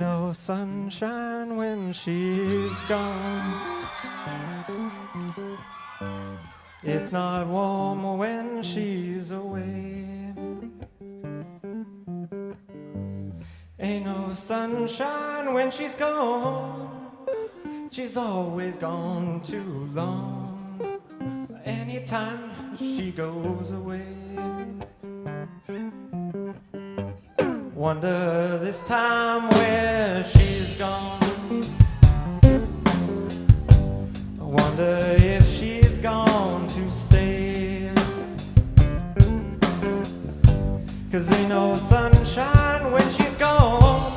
no sunshine when she's gone. It's not warm when she's away. Ain't no sunshine when she's gone. She's always gone too long. Anytime she goes away. Wonder this time where she's gone. Wonder if she's gone to stay. 'Cause ain't no sunshine when she's gone.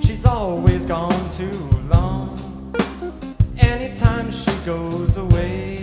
She's always gone too long. Anytime she goes away.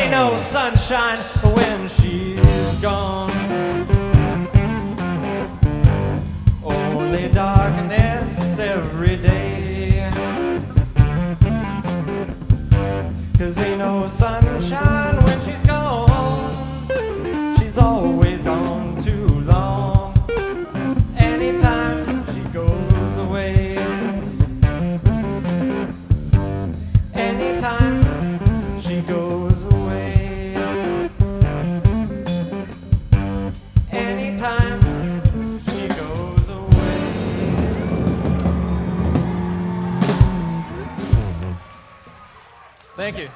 No sunshine when she's gone. Only darkness every day. 'Cause ain't no sunshine when she's gone. She's always gone too long. Anytime she goes away. Anytime she goes away. Anytime she goes away. Thank you.